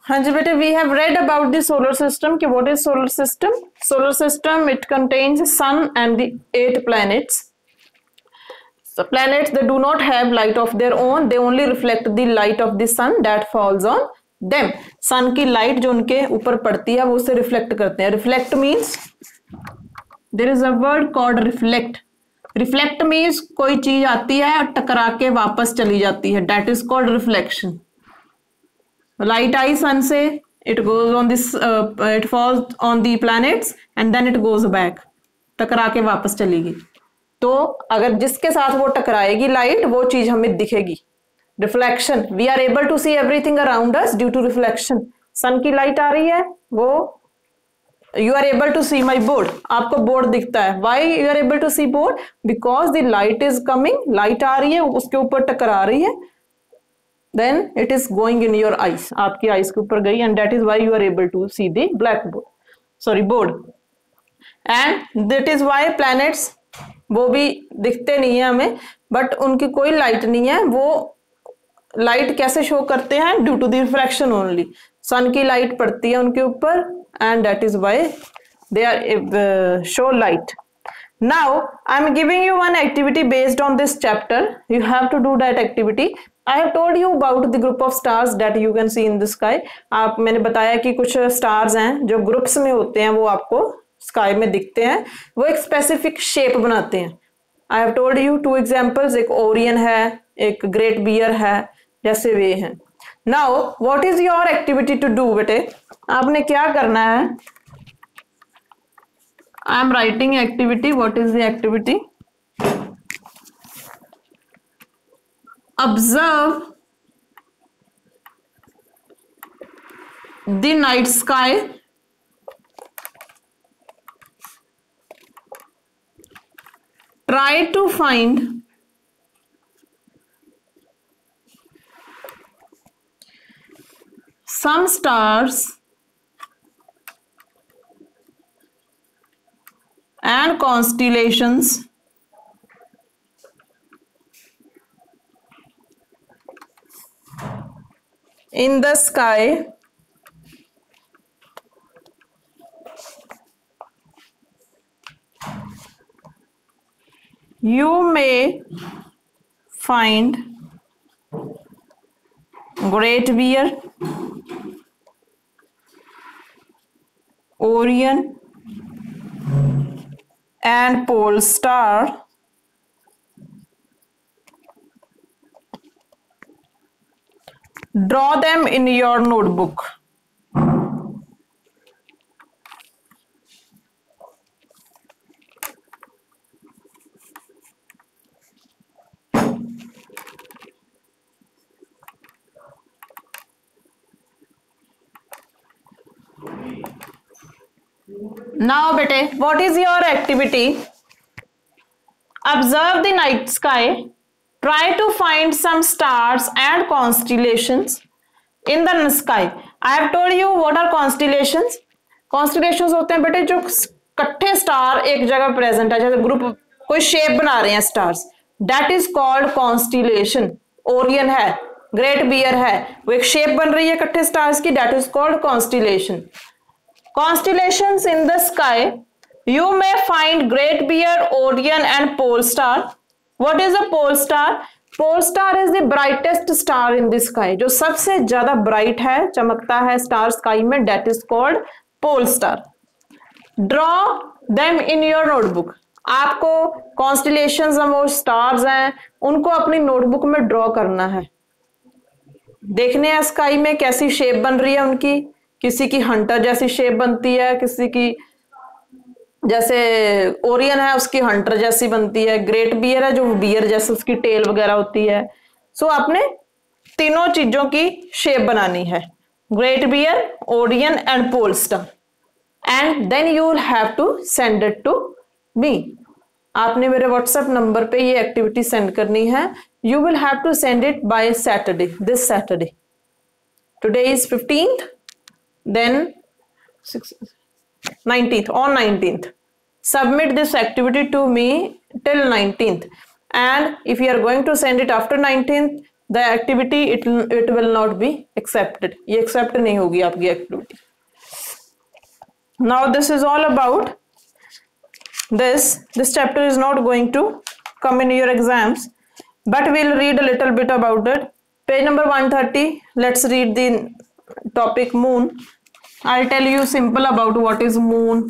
हाँ जी बेटे, we have read about the solar system कि what is solar system. Solar system, it contains sun and the 8 planets. So planets, they do not have light of their own, they only reflect the light of the sun that falls on them. सन की light जो उनके ऊपर पड़ती है वो उसे reflect करते हैं. Reflect means, there is a word called reflect. Reflect means कोई चीज आती है और टकरा के वापस चली जाती है, that is called reflection. Light आई सन से, it goes on this, it falls on the planets and then it goes back, टकरा के वापस चलेगी. तो अगर जिसके साथ वो टकराएगी लाइट, वो चीज हमें दिखेगी. Reflection, we are able to see everything around us due to reflection. Sun की लाइट आ रही है, वो you are able to see my board, आपको बोर्ड दिखता है. Why you are able to see board? Because the light is coming, light आ रही है, उसके ऊपर टकरा रही है, then it is going in your eyes, आपकी आईज के ऊपर गई, and that is why you are able to see the blackboard, sorry board. and that is why planets, वो भी दिखते नहीं है हमें, बट उनकी कोई लाइट नहीं है. वो लाइट कैसे शो करते हैं? Due to the reflection only. Sun की लाइट पड़ती है उनके ऊपर, and that is why they are show light. Now I am giving you one activity based on this chapter. You have to do that activity. I have told you about the group of stars that you can see in the sky. आप, मैंने बताया कि कुछ stars हैं जो groups में होते हैं, वो आपको स्काई में दिखते हैं, वो एक स्पेसिफिक शेप बनाते हैं. I have told you 2 examples, एक ओरियन है, एक ग्रेट बियर है, जैसे वे हैं. Now what is your activity to do बेटे? आपने क्या करना है? I am writing activity. What is the activity? Observe the night sky. Try to find some stars and constellations in the sky. You may find Great Bear, Orion and Pole Star Draw them in your notebook. Now bete, what is your activity? Observe the night sky. Try to find some stars and constellations in the sky. I have told you what are constellations. Constellations होते हैं बेटे जो इकट्ठे star एक जगह present है, जैसे group कोई शेप बना रहे हैं stars, that is called constellation. Orion है, ग्रेट बियर है, वो एक शेप बन रही है इकट्ठे स्टार्स की, that is called constellation. Constellations in the sky, you may find Great Bear, Orion and Pole Star. What is a pole star? Pole star is the brightest star in the sky. जो सबसे ज्यादा bright है, चमकता है star sky में, that is called pole star. Draw them in your notebook. आपको constellations और stars हैं, उनको अपनी नोटबुक में ड्रॉ करना है. देखने हैं स्काई में कैसी शेप बन रही है उनकी. किसी की हंटर जैसी शेप बनती है, किसी की जैसे ओरियन है उसकी हंटर जैसी बनती है, ग्रेट बियर है जो बियर जैसे उसकी टेल वगैरह होती है. सो आपने तीनों चीजों की शेप बनानी है, great bear, Orion and pole star, and then you will have to send it to me. आपने मेरे व्हाट्सएप नंबर पे ये एक्टिविटी सेंड करनी है. You will have to send it by Saturday, this Saturday. Today is 15th, then 19th, on 19th. Submit this activity to me till 19th, and if you are going to send it after 19th, the activity it will not be accepted, ये accept नहीं होगी आपकी activity. Now this is all about this chapter is not going to come in your exams, but we'll read a little bit about it. Page number 130, let's read the topic moon. I'll tell you simple about what is moon,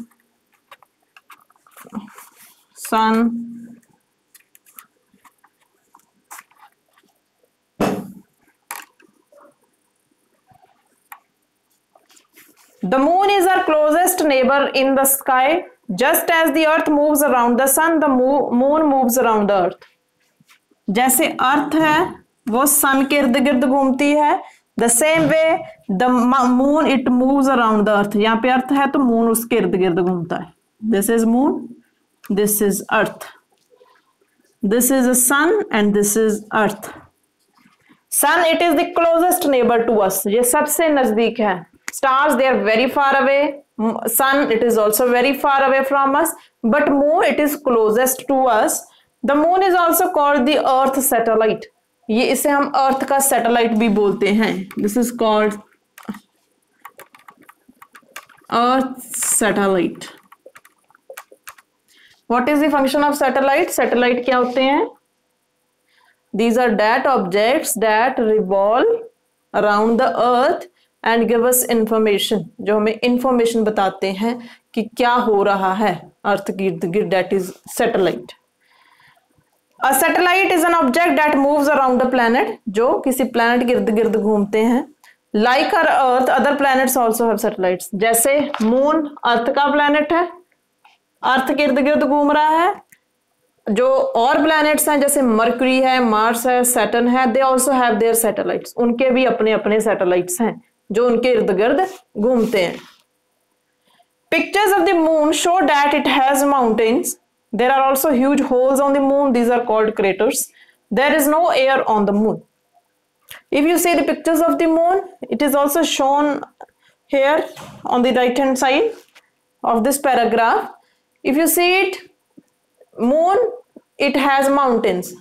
sun, the moon is our closest neighbor in the sky. Just as the earth moves around the sun, the moon moves around the earth. जैसे अर्थ है वो सन के इर्द गिर्द घूमती है, the same way the moon it moves around the earth. यहाँ पे अर्थ है तो मून उसके इर्द गिर्द घूमता है. This is moon, this is earth, this is a sun and this is earth. Sun it is the closest neighbour to us, ये सबसे नजदीक है. Stars they are very far away, sun it is also very far away from us, but moon it is closest to us. The moon is also called the earth satellite, ये इसे हम अर्थ का satellite भी बोलते हैं. This is called earth satellite. What is the function of satellite? Satellite क्या होते हैं? These are that objects that revolve around the earth and give us information, जो हमें इंफॉर्मेशन बताते हैं कि क्या हो रहा है अर्थ के इर्द गिर्द. That is satellite. A satellite is an object that moves around the planet, जो किसी प्लैनेट के इर्द गिर्द घूमते हैं. Like our earth other planets also have satellites. जैसे मून अर्थ का प्लैनेट है, अर्थ के इर्द गिर्द घूम रहा है. जो और प्लैनेट्स हैं जैसे मरकरी है, मार्स है, सैटर्न है, they also have their satellites. उनके भी अपने अपने सैटेलाइट्स हैं जो उनके इर्द गिर्द घूमते हैं. Pictures of the moon show that it has mountains. There are also huge holes on the moon, these are called craters. There is no air on the moon. If you see the pictures of the moon, it is also shown here on the right hand side of this paragraph. If you see it, moon it has mountains.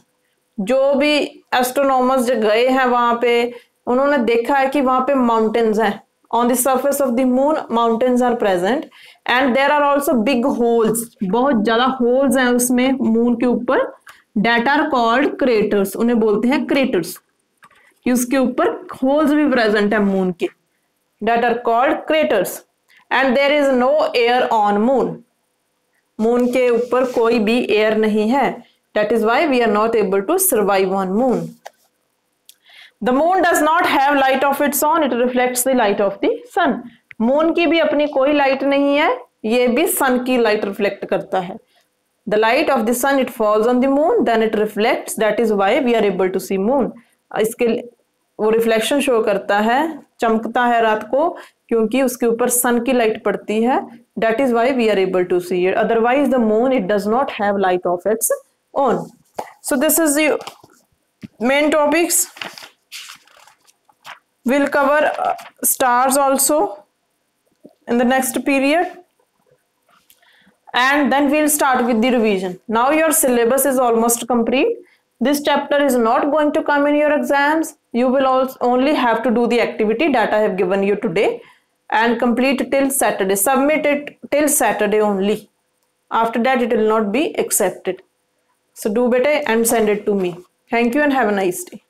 जो भी astronomers जो गए हैं वहां पे उन्होंने देखा है कि वहां पे माउंटेन्स हैं. On the surface of the moon mountains are present and there are also big holes. बहुत ज्यादा होल्स हैं उसमें मून के ऊपर. दैट आर कॉल्ड क्रेटर्स, उन्हें बोलते हैं क्रेटर्स. उसके ऊपर होल्स भी प्रेजेंट है मून के. That are called craters. And there is no air on moon. Moon के ऊपर कोई भी एयर नहीं है. That is why we are not able to survive on moon. The moon does not have light of its own, it reflects the light of the sun. Moon की भी अपनी कोई लाइट नहीं है, ये भी सन की लाइट रिफ्लेक्ट करता है. The light of the sun it falls on the moon, then it reflects. That is why we are able to see moon. इसके वो रिफ्लेक्शन शो करता है, चमकता है रात को, क्योंकि उसके ऊपर सन की लाइट पड़ती है. That is why we are able to see it. Otherwise the moon it does not have light of its own. So this is the main topics. We'll cover stars also in the next period, and then we'll start with the revision. Now your syllabus is almost complete. This chapter is not going to come in your exams. You will only have to do the activity that I have given you today and complete till Saturday. Submit it till Saturday only. After that it will not be accepted. So do better and send it to me. Thank you and have a nice day.